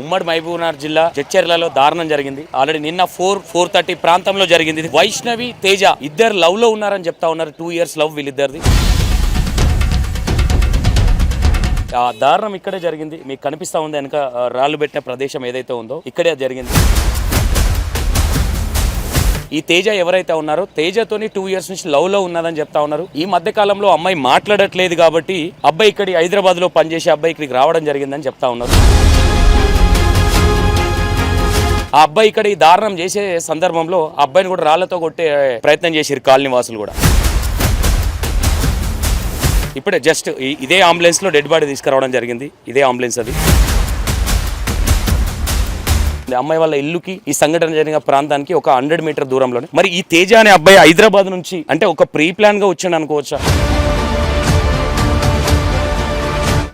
ఉమ్మడి మహబూబ్నగర్ జిల్లా జడ్చర్లలో దారుణం జరిగింది. ఆల్రెడీ నిన్న 4:30 ప్రాంతంలో జరిగింది. వైష్ణవి తేజ ఇద్దరు లవ్ లో ఉన్నారని చెప్తా ఉన్నారు. 2 years లవ్ వీళ్ళిద్దరిది. ఆ దారుణం ఇక్కడే జరిగింది. మీకు కనిపిస్తా ఉంది వెనక రాళ్ళు పెట్టిన ప్రదేశం ఏదైతే ఉందో ఇక్కడే జరిగింది. ఈ తేజ ఎవరైతే ఉన్నారో తేజతోని 2 years నుంచి లవ్ లో ఉన్నదని చెప్తా ఉన్నారు. ఈ మధ్య కాలంలో అమ్మాయి మాట్లాడట్లేదు కాబట్టి అబ్బాయి ఇక్కడ హైదరాబాద్ లో పనిచేసే అబ్బాయి ఇక్కడికి రావడం జరిగిందని చెప్తా ఉన్నారు. ఆ అబ్బాయి ఇక్కడ ఈ దారుణం చేసే సందర్భంలో అబ్బాయిని కూడా రాళ్లతో కొట్టే ప్రయత్నం చేసిరు కాలనీ వాసులు కూడా. ఇప్పుడే జస్ట్ ఇదే అంబులెన్స్ లో డెడ్ బాడీ తీసుకురావడం జరిగింది. ఇదే అంబులెన్స్ అది. అమ్మాయి వాళ్ళ ఇల్లుకి ఈ సంఘటన జరిగిన ప్రాంతానికి ఒక 100 మీటర్ దూరంలోనే. మరి ఈ తేజ అనే అబ్బాయి హైదరాబాద్ నుంచి అంటే ఒక ప్రీ ప్లాన్ గా వచ్చాడు అనుకోవచ్చా?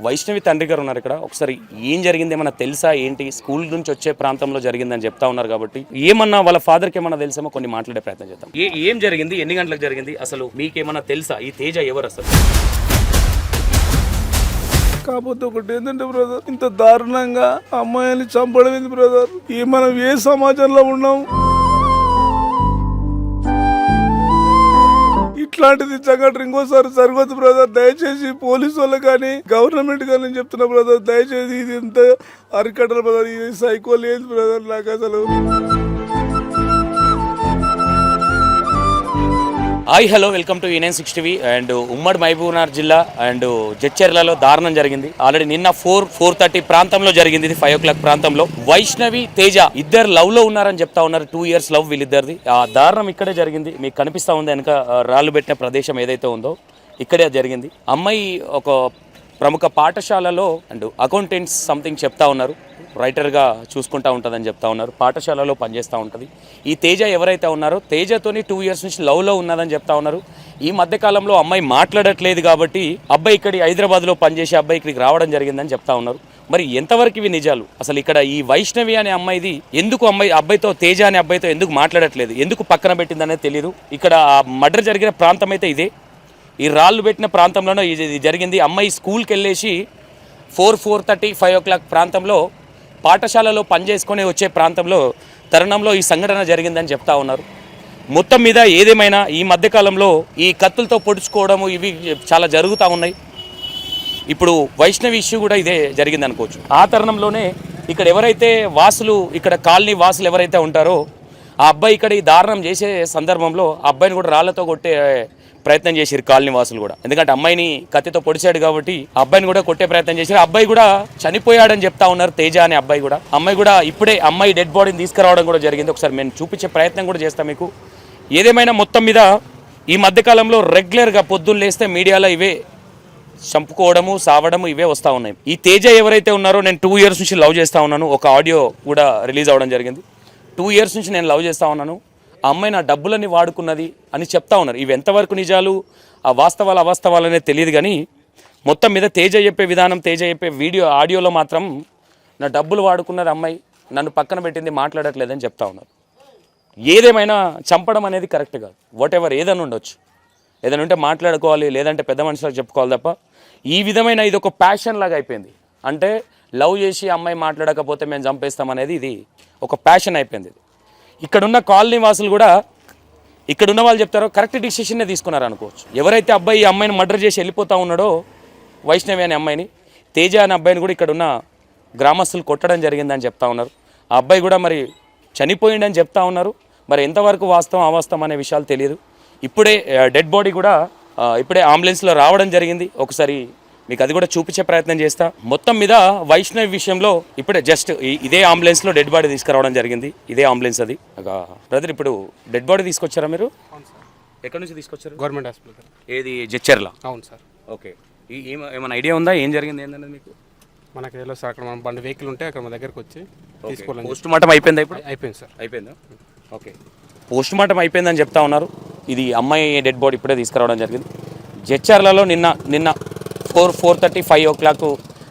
వైష్ణవి తండ్రి గారు ఉన్నారు ఇక్కడ. ఒకసారి ఏం జరిగింది ఏమన్నా తెలుసా ఏంటి? స్కూల్ నుంచి వచ్చే ప్రాంతంలో జరిగిందని చెప్తా ఉన్నారు కాబట్టి ఏమన్నా వాళ్ళ ఫాదర్కి ఏమన్నా తెలుసేమో కొన్ని మాట్లాడే ప్రయత్నం చేద్దాం. ఏం జరిగింది, ఎన్ని గంటలకు జరిగింది, అసలు మీకేమన్నా తెలుసా ఈ తేజ ఎవరు అసలు? కాకపోతే ఒకటి ఏంటంటే బ్రదర్, ఇంత దారుణంగా అమ్మాయిని చంపడం ఏంది బ్రదర్? మనం ఏ సమాజంలో ఉన్నాం? ఇట్లాంటిది సంఘటన ఇంకోసారి జరగదు బ్రదర్. దయచేసి పోలీసు వాళ్ళు కానీ గవర్నమెంట్ కానీ చెప్తున్నా బ్రదర్, దయచేసి ఇది ఎంత అరికట్టలు బ్రదర్. ఇది సైకో లేదు బ్రదర్ నాకు అసలు. Hi hello, welcome to E9 TV. And ఉమ్మడి మహబూబ్నగర్ జిల్లా అండ్ జడ్చర్లలో దారుణం జరిగింది. ఆల్రెడీ నిన్న 4:30 ప్రాంతంలో జరిగింది. ఇది 5 o'clock ప్రాంతంలో వైష్ణవి తేజ ఇద్దరు లవ్ లో ఉన్నారని చెప్తా ఉన్నారు. 2 years లవ్ వీళ్ళిద్దరిది. ఆ దారుణం ఇక్కడే జరిగింది. మీకు కనిపిస్తా ఉంది వెనక రాళ్ళు పెట్టిన ప్రదేశం ఏదైతే ఉందో ఇక్కడే జరిగింది. అమ్మాయి ఒక ప్రముఖ పాఠశాలలో అండ్ అకౌంటెంట్స్ సంథింగ్ చెప్తా ఉన్నారు. రైటర్గా చూసుకుంటూ ఉంటుందని చెప్తా ఉన్నారు. పాఠశాలలో పనిచేస్తూ ఉంటుంది. ఈ తేజ ఎవరైతే ఉన్నారో తేజతోని 2 years నుంచి లవ్లో ఉన్నదని చెప్తా ఉన్నారు. ఈ మధ్యకాలంలో అమ్మాయి మాట్లాడట్లేదు కాబట్టి అబ్బాయి ఇక్కడ హైదరాబాద్లో పనిచేసే అబ్బాయి ఇక్కడికి రావడం జరిగిందని చెప్తా ఉన్నారు. మరి ఎంతవరకు ఇవి నిజాలు? అసలు ఇక్కడ ఈ వైష్ణవి అనే అమ్మాయిది ఎందుకు అబ్బాయితో తేజ అనే అబ్బాయితో ఎందుకు మాట్లాడట్లేదు, ఎందుకు పక్కన పెట్టిందనేది తెలియదు. ఇక్కడ మర్డర్ జరిగిన ప్రాంతం అయితే ఇదే. ఈ రాళ్ళు పెట్టిన ప్రాంతంలోనే ఇది జరిగింది. అమ్మాయి స్కూల్కి వెళ్ళేసి 4:30 5 o'clock ప్రాంతంలో పాఠశాలలో పనిచేసుకొని వచ్చే తరుణంలో ఈ సంఘటన జరిగిందని చెప్తా ఉన్నారు. మొత్తం మీద ఏదేమైనా ఈ మధ్యకాలంలో ఈ కత్తులతో పొడుచుకోవడము ఇవి చాలా జరుగుతూ ఉన్నాయి. ఇప్పుడు వైష్ణవి ఇష్యూ కూడా ఇదే జరిగింది అనుకోవచ్చు. ఆ తరుణంలోనే ఇక్కడ ఎవరైతే ఇక్కడ కాలనీ వాసులు ఎవరైతే ఉంటారో ఆ అబ్బాయి ఇక్కడ ఈ దారుణం చేసే సందర్భంలో అబ్బాయిని కూడా రాళ్లతో కొట్టే ప్రయత్నం చేశారు కాలనీ వాసులు కూడా. ఎందుకంటే అమ్మాయిని కత్తితో పొడిచాడు కాబట్టి అబ్బాయిని కూడా కొట్టే ప్రయత్నం చేశారు. అబ్బాయి కూడా చనిపోయాడని చెప్తా ఉన్నారు. తేజ అనే అబ్బాయి కూడా. అమ్మాయి కూడా ఇప్పుడే అమ్మాయి డెడ్ బాడీని తీసుకురావడం కూడా జరిగింది. ఒకసారి మేము చూపించే ప్రయత్నం కూడా చేస్తాం మీకు. ఏదేమైనా మొత్తం మీద ఈ మధ్యకాలంలో రెగ్యులర్గా పొద్దున్న లేస్తే మీడియాలో ఇవే చంపుకోవడము సావడము ఇవే వస్తూ ఉన్నాయి. ఈ తేజ ఎవరైతే ఉన్నారో నేను 2 years నుంచి లవ్ చేస్తూ ఉన్నాను. ఒక ఆడియో కూడా రిలీజ్ అవ్వడం జరిగింది. 2 years నుంచి నేను లవ్ చేస్తూ ఉన్నాను, ఆ అమ్మాయి నా డబ్బులన్నీ వాడుకున్నది అని చెప్తా ఉన్నారు. ఇవి ఎంతవరకు నిజాలు, ఆ వాస్తవాలు అవాస్తవాలు అనేది తెలియదు. కానీ మొత్తం మీద తేజ చెప్పే విధానం, తేజ చెప్పే ఆడియోలో మాత్రం నా డబ్బులు వాడుకున్నది అమ్మాయి, నన్ను పక్కన పెట్టింది, మాట్లాడట్లేదని చెప్తా ఉన్నారు. ఏదేమైనా చంపడం అనేది కరెక్ట్ కాదు. వాట్ ఎవర్ ఏదైనా ఉండొచ్చు, ఏదైనా ఉంటే మాట్లాడుకోవాలి, లేదంటే పెద్ద మనుషులకు చెప్పుకోవాలి తప్ప ఈ విధమైన ఇది ఒక ప్యాషన్ లాగా అయిపోయింది. అంటే లవ్ చేసి అమ్మాయి మాట్లాడకపోతే మేము చంపేస్తాం అనేది ఇది ఒక ప్యాషన్ అయిపోయింది. ఇక్కడున్న కాలనీ వాసులు కూడా ఇక్కడున్న వాళ్ళు చెప్తారో కరెక్ట్ డిసిషన్నే తీసుకున్నారు అనుకోవచ్చు. ఎవరైతే అబ్బాయి ఈ అమ్మాయిని మర్డర్ చేసి వెళ్ళిపోతూ ఉన్నాడో వైష్ణవి అనే అమ్మాయిని, తేజ అనే అబ్బాయిని కూడా ఇక్కడున్న గ్రామస్తులు కొట్టడం జరిగిందని చెప్తా ఉన్నారు. ఆ అబ్బాయి కూడా మరి చనిపోయిండని చెప్తా ఉన్నారు. మరి ఎంతవరకు వాస్తవం అవాస్తవం అనే విషయాలు తెలియదు. ఇప్పుడే డెడ్ బాడీ కూడా ఇప్పుడే అంబులెన్స్లో రావడం జరిగింది. ఒకసారి మీకు అది కూడా చూపించే ప్రయత్నం చేస్తా. మొత్తం మీద వైష్ణవి విషయంలో ఇప్పుడే జస్ట్ ఇదే అంబులెన్స్లో డెడ్ బాడీ తీసుకురావడం జరిగింది. ఇదే అంబులెన్స్ అది. బ్రదర్, ఇప్పుడు డెడ్ బాడీ తీసుకొచ్చారా మీరు? ఎక్కడి నుంచి తీసుకొచ్చారు? Government hospital. ఏది జడ్చర్ల? అవును సార్. ఓకే. ఏమైనా ఐడియా ఉందా ఏం జరిగింది ఏంటనేది మీకు? మనకి తెలియదు సార్. అక్కడ మన బండి వెహికల్ ఉంటే అక్కడ మన దగ్గరకు వచ్చి తీసుకోవాలి. పోస్ట్ మార్టం అయిపోయిందా? ఇప్పుడు అయిపోయింది సార్. అయిపోయిందా? ఓకే. పోస్ట్ మార్టం అయిపోయిందని చెప్తా ఉన్నారు. ఇది అమ్మాయి డెడ్ బాడీ ఇప్పుడే తీసుకురావడం జరిగింది. జడ్చర్లలో నిన్న 4:30 5 o'clock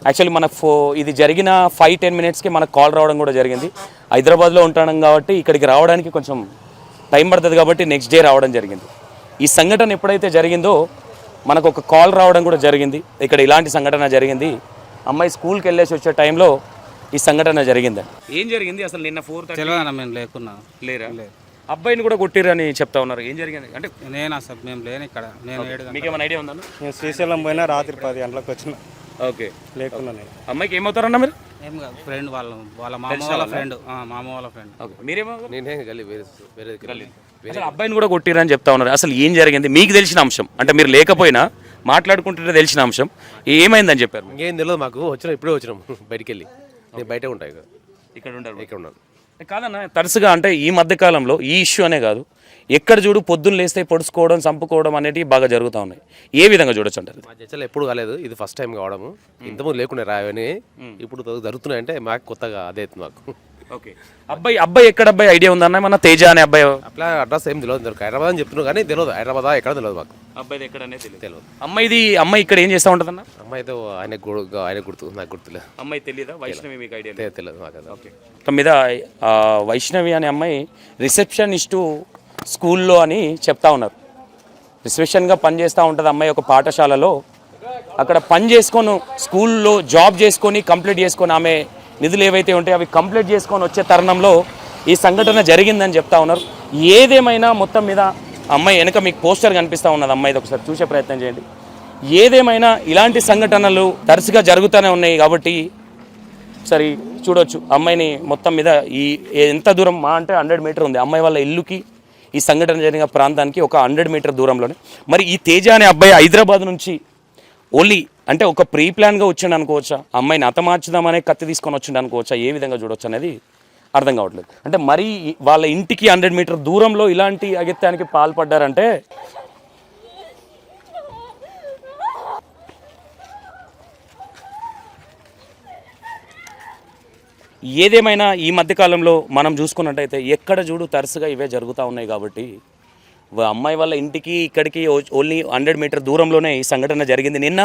యాక్చువల్లీ మనకు ఇది జరిగిన 5-10 minutesకి మనకు కాల్ రావడం కూడా జరిగింది. హైదరాబాద్లో ఉంటాం కాబట్టి ఇక్కడికి రావడానికి కొంచెం టైం పడుతుంది కాబట్టి నెక్స్ట్ డే రావడం జరిగింది. ఈ సంఘటన ఎప్పుడైతే జరిగిందో మనకు ఒక కాల్ రావడం కూడా జరిగింది. ఇక్కడ ఇలాంటి సంఘటన జరిగింది, అమ్మాయి స్కూల్కి వెళ్ళేసి వచ్చే టైంలో ఈ సంఘటన జరిగిందని. ఏం జరిగింది అసలు నిన్న 4:30 తెలియదు మేము లేకున్నా లేరా? అబ్బాయిని కూడా కొట్టిరని చెప్తా ఉన్నారు. ఏం జరిగింది అంటే నేను అసలు మేము లేని ఇక్కడ నేను 7 మీకేమైనా ఐడియా ఉందా? నేను శ్రీశైలం పోయినా రాత్రి 10 గంటలకు వచ్చిన ఓకే, లేకున్నా నేను. అమ్మాయికి ఏమవుతారన్నా మీరు? ఏం కాదు ఫ్రెండ్ వాళ్ళ మామ వాళ్ళ ఫ్రెండ్ మామ వాళ్ళ ఫ్రెండ్. ఓకే, మీరేమో నేనే గల్లీ వేరే అసలు అబ్బాయిని కూడా కొట్టిరని చెప్తా ఉన్నారు. అసలు ఏం జరిగింది మీకు తెలిసిన అంశం? అంటే మీరు లేకపోయినా మాట్లాడుకుంటుంటే తెలిసిన అంశం ఏమైందని చెప్పారు? ఇంకేం తెలియదు మాకు. ఇప్పుడే వచ్చినాం బయటికి వెళ్ళి. నేను బయటే ఉంటాయి ఇక్కడ ఉండరు. ఇక్కడ ఉన్నాను. కాదన్నా, తరచుగా అంటే ఈ మధ్యకాలంలో ఈ ఇష్యూ అనే కాదు, ఎక్కడ చూడు పొద్దున్న లేస్తే పొడుచుకోవడం చంపుకోవడం అనేటివి బాగా జరుగుతూ ఉన్నాయి. ఏ విధంగా చూడొచ్చు అంటారు? మా చర్చలు ఎప్పుడు కాలేదు, ఇది ఫస్ట్ టైం కావడము. ఇంతకుముందు లేకుండా రావని ఇప్పుడు జరుగుతున్నాయంటే మాకు కొత్తగా అదే అవుతుంది మాకు. ఓకే, అబ్బాయి ఎక్కడ అబ్బాయి ఐడియా ఉందన్న? మన తేజ అనే అబ్బాయి అట్లా అడ్రస్ ఏం తెలియదు. హైదరాబాద్ అని చెప్తున్నావు కానీ తెలియదు హైదరాబాద్ ఎక్కడ తెలియదు మాకు. అబ్బాయి ఎక్కడ అనేది తెలియదు. అమ్మాయి ఇక్కడ ఏం చేస్తూ ఉంటుందన్న? అమ్మాయితో ఆయన గుర్తు నాకు గుర్తులేదు. అమ్మాయి తెలియదా? వైష్ణవి మీకు ఐడియా లేదు? తెలియదు మాకు అది. ఓకే, మొత్తం మీద వైష్ణవి అనే అమ్మాయి రిసెప్షనిస్టు స్కూల్లో అని చెప్తా ఉన్నారు. రిసెప్షన్గా పనిచేస్తూ ఉంటుంది అమ్మాయి ఒక పాఠశాలలో. అక్కడ పని చేసుకొని స్కూల్లో జాబ్ చేసుకొని కంప్లీట్ చేసుకొని ఆమె నిధులు ఏవైతే ఉంటాయో అవి కంప్లీట్ చేసుకొని వచ్చే తరుణంలో ఈ సంఘటన జరిగిందని చెప్తా ఉన్నారు. ఏదేమైనా మొత్తం మీద అమ్మాయి వెనక మీకు పోస్టర్ కనిపిస్తూ ఉన్నది, అమ్మాయిది ఒకసారి చూసే ప్రయత్నం చేయండి. ఏదేమైనా ఇలాంటి సంఘటనలు తరచుగా జరుగుతూనే ఉన్నాయి కాబట్టి సరే చూడొచ్చు. అమ్మాయిని మొత్తం మీద ఈ ఎంత దూరం మా అంటే 100 మీటర్ ఉంది అమ్మాయి వాళ్ళ ఇల్లుకి ఈ సంఘటన జరిగిన ప్రాంతానికి, ఒక 100 మీటర్ దూరంలోనే. మరి ఈ తేజ అనే అబ్బాయి హైదరాబాద్ నుంచి ఓన్లీ అంటే ఒక ప్రీ ప్లాన్గా వచ్చిండు అనుకోవచ్చా? అమ్మాయిని హతమార్చుదామనే కత్తి తీసుకొని వచ్చిండు అనుకోవచ్చా? ఏ విధంగా చూడొచ్చు అనేది అర్థం కావట్లేదు. అంటే మరీ వాళ్ళ ఇంటికి 100 మీటర్ దూరంలో ఇలాంటి అగత్యానికి పాల్పడ్డారంటే ఏదేమైనా ఈ మధ్యకాలంలో మనం చూసుకున్నట్టయితే ఎక్కడ చూడు తరచుగా ఇవే జరుగుతూ ఉన్నాయి కాబట్టి అమ్మాయి వాళ్ళ ఇంటికి ఇక్కడికి ఓన్లీ 100 మీటర్ దూరంలోనే ఈ సంఘటన జరిగింది. నిన్న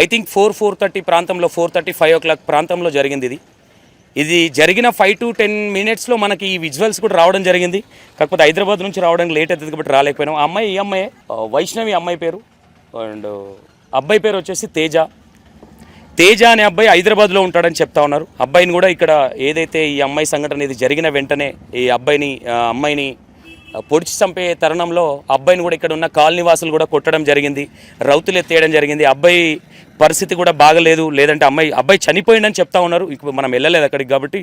ఐ థింక్ 4:30 ప్రాంతంలో 4:30, 5 o'clock ప్రాంతంలో జరిగింది. ఇది జరిగిన 5 to 10 minutesలో మనకి ఈ విజువల్స్ కూడా రావడం జరిగింది. కాకపోతే హైదరాబాద్ నుంచి రావడానికి లేట్ అవుతుంది కాబట్టి రాలేకపోయినాం. ఈ అమ్మాయి వైష్ణవి అమ్మాయి పేరు, అండ్ అబ్బాయి పేరు వచ్చేసి తేజ అనే అబ్బాయి హైదరాబాద్లో ఉంటాడని చెప్తా ఉన్నారు. అబ్బాయిని కూడా ఇక్కడ ఏదైతే ఈ అమ్మాయి సంఘటన ఇది జరిగిన వెంటనే ఈ అమ్మాయిని పొడిచి చంపే తరుణంలో అబ్బాయిని కూడా ఇక్కడ ఉన్న కాలనీ వాసులు కూడా కొట్టడం జరిగింది, రౌతులు ఎత్తేయడం జరిగింది. అబ్బాయి పరిస్థితి కూడా బాగలేదు, లేదంటే అబ్బాయి చనిపోయిందని చెప్తా ఉన్నారు. ఇప్పుడు మనం వెళ్ళలేదు అక్కడికి కాబట్టి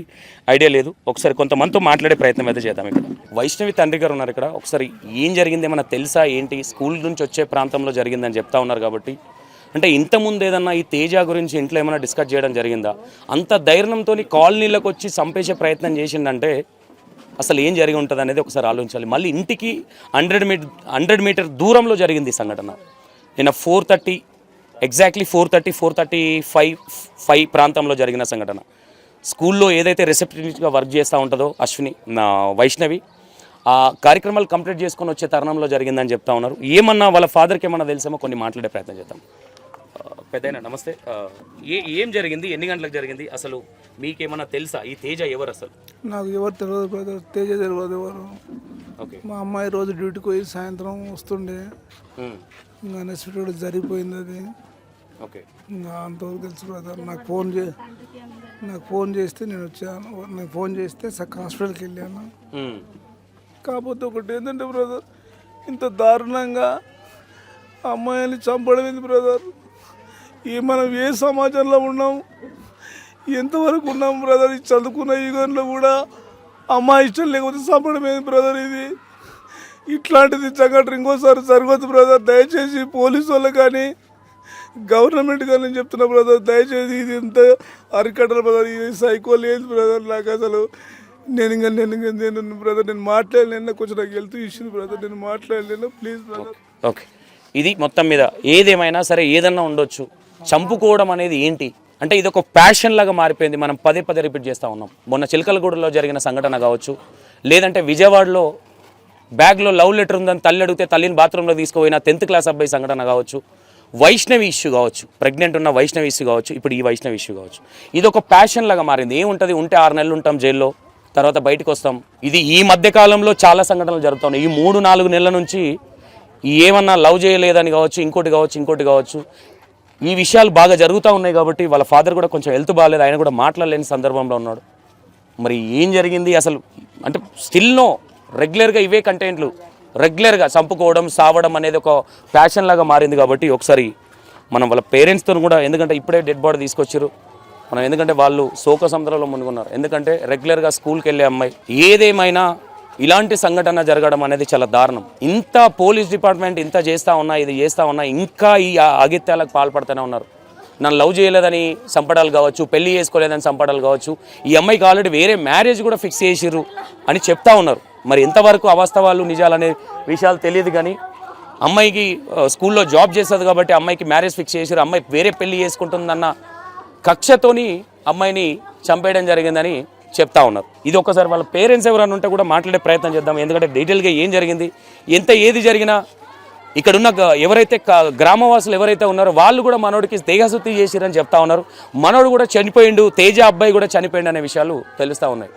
ఐడియా లేదు. ఒకసారి కొంతమందితో మాట్లాడే ప్రయత్నం అయితే చేద్దాం. ఇక్కడ వైష్ణవి తండ్రి గారు ఉన్నారు. ఇక్కడ ఒకసారి ఏం జరిగింది ఏమన్నా తెలుసా ఏంటి? స్కూల్ నుంచి వచ్చే ప్రాంతంలో జరిగిందని చెప్తా ఉన్నారు కాబట్టి అంటే ఇంతకుముందు ఏదన్నా ఈ తేజ గురించి ఇంట్లో ఏమైనా డిస్కస్ చేయడం జరిగిందా? అంత ధైర్యంతో కాలనీలకు వచ్చి చంపేసే ప్రయత్నం చేసిందంటే అసలు ఏం జరిగి ఉంటుంది అనేది ఒకసారి ఆలోచించాలి. మళ్ళీ ఇంటికి 100 మీటర్ దూరంలో జరిగింది ఈ సంఘటన. నిన్న 4:30 ఎగ్జాక్ట్లీ 4:35 ప్రాంతంలో జరిగిన సంఘటన. స్కూల్లో ఏదైతే రిసెప్షనిస్ట్గా వర్క్ చేస్తూ ఉంటుందో వైష్ణవి ఆ కార్యక్రమాలు కంప్లీట్ చేసుకొని వచ్చే తరుణంలో జరిగిందని చెప్తా ఉన్నారు. ఏమన్నా వాళ్ళ ఫాదర్కి ఏమన్నా తెలిసేమో కొన్ని మాట్లాడే ప్రయత్నం చేద్దాం. పెద్దయినా నమస్తే. ఏం జరిగింది? ఎన్ని గంటలకు జరిగింది? అసలు మీకేమన్నా తెలుసా? ఈ తేజ ఎవరు అసలు? నాకు ఎవరు తెలియదు బ్రదర్, తేజ తెలియదు ఎవరు. ఓకే, మా అమ్మాయి రోజు డ్యూటీకి పోయి సాయంత్రం వస్తుండే, ఇంకా అన్ఎక్స్పెక్టెడ్ జరిగిపోయింది అది. ఓకే, ఇంకా అంతవరకు తెలుసు బ్రదర్. నాకు ఫోన్ చేస్తే నేను వచ్చాను. నేను ఫోన్ చేస్తే హాస్పిటల్కి వెళ్ళాను. కాకపోతే ఒకటి ఏంటంటే బ్రదర్, ఇంత దారుణంగా అమ్మాయిని చంపడం ఏంది బ్రదర్? మనం ఏ సమాజంలో ఉన్నాం, ఎంతవరకు ఉన్నాం బ్రదర్? ఈ చదువుకున్న యుగంలో కూడా అమ్మాయి ఇష్టం లేకపోతే చంపడం ఏంది బ్రదర్? ఇది ఇట్లాంటిది సంఘటన ఇంకోసారి జరగదు బ్రదర్. దయచేసి పోలీసు వాళ్ళు కానీ గవర్నమెంట్ కానీ నేను చెప్తున్నా బ్రదర్, దయచేసి ఇది ఎంత అరికట్టలు బ్రదర్. ఇది సైకో లేదు బ్రదర్. నాకు అసలు నేను బ్రదర్ నేను మాట్లాడలేను. కొంచెం నాకు హెల్త్ ఇష్యూ బ్రదర్, నేను మాట్లాడలేను ప్లీజ్ బ్రదర్. ఓకే, ఇది మొత్తం మీద ఏదేమైనా సరే ఏదన్నా ఉండొచ్చు, చంపుకోవడం అనేది ఏంటి అంటే ఇది ఒక ప్యాషన్ లాగా మారిపోయింది. మనం పదే రిపీట్ చేస్తూ ఉన్నాం. మొన్న చిలకలగూడలో జరిగిన సంఘటన కావచ్చు, లేదంటే విజయవాడలో బ్యాగ్లో లవ్ లెటర్ ఉందని తల్లి అడిగితే తల్లిని బాత్రూంలో తీసుకుపోయిన 10th క్లాస్ అబ్బాయి సంఘటన కావచ్చు, వైష్ణవి ఇష్యూ కావచ్చు, ప్రెగ్నెంట్ ఉన్న వైష్ణవి ఇష్యూ కావచ్చు, ఇప్పుడు ఈ వైష్ణవి ఇష్యూ కావచ్చు. ఇది ఒక ప్యాషన్ లాగా మారింది. ఏముంటుంది, ఉంటే 6 నెలలు ఉంటాం జైల్లో, తర్వాత బయటకు వస్తాం. ఇది ఈ మధ్యకాలంలో చాలా సంఘటనలు జరుగుతున్నాయి. ఈ 3-4 నెలల నుంచి ఏమన్నా లవ్ చేయలేదని కావచ్చు, ఇంకోటి కావచ్చు, ఈ విషయాలు బాగా జరుగుతూ ఉన్నాయి కాబట్టి వాళ్ళ ఫాదర్ కూడా కొంచెం హెల్త్ బాగాలేదు, ఆయన కూడా మాట్లాడలేని సందర్భంలో ఉన్నాడు. మరి ఏం జరిగింది అసలు అంటే స్టిల్నో రెగ్యులర్గా ఇవే కంటెంట్లు రెగ్యులర్గా చంపుకోవడం సావడం అనేది ఒక ప్యాషన్ లాగా మారింది. కాబట్టి ఒకసారి మనం వాళ్ళ పేరెంట్స్తో కూడా, ఎందుకంటే ఇప్పుడే డెడ్ బాడీ తీసుకొచ్చారు మనం, ఎందుకంటే వాళ్ళు శోక సముద్రంలో మునుగున్నారు. ఎందుకంటే రెగ్యులర్గా స్కూల్కి వెళ్ళే అమ్మాయి, ఏదేమైనా ఇలాంటి సంఘటన జరగడం అనేది చాలా దారుణం. ఇంత పోలీస్ డిపార్ట్మెంట్ ఇంత చేస్తూ ఉన్నా, ఇది చేస్తూ ఉన్నా, ఇంకా ఈ ఆగిత్యాలకు పాల్పడుతూనే ఉన్నారు. నన్ను లవ్ చేయలేదని చంపడాలు కావచ్చు, పెళ్లి చేసుకోలేదని చంపడాలు కావచ్చు, ఈ అమ్మాయికి ఆల్రెడీ వేరే మ్యారేజ్ కూడా ఫిక్స్ చేసిర్రు అని చెప్తా ఉన్నారు. మరి ఎంతవరకు అవాస్తవాలు నిజాలనే విషయాలు తెలియదు. కానీ అమ్మాయికి స్కూల్లో జాబ్ చేస్తుంది కాబట్టి అమ్మాయికి మ్యారేజ్ ఫిక్స్ చేసిర్రు, అమ్మాయి వేరే పెళ్లి చేసుకుంటుందన్న కక్షతోని అమ్మాయిని చంపేయడం జరిగిందని చెప్తా ఉన్నారు. ఇది ఒకసారి వాళ్ళ పేరెంట్స్ ఎవరైనా ఉంటే కూడా మాట్లాడే ప్రయత్నం చేద్దాం. ఎందుకంటే డీటెయిల్గా ఏం జరిగింది, ఏది జరిగినా ఇక్కడున్న ఎవరైతే గ్రామవాసులు ఎవరైతే ఉన్నారో వాళ్ళు కూడా మనోడికి దేహశుద్ధి చేసిరని చెప్తా ఉన్నారు. మనోడు కూడా చనిపోయిండు, తేజ అబ్బాయి కూడా చనిపోయిండు అనే విషయాలు తెలుస్తూ ఉన్నాయి.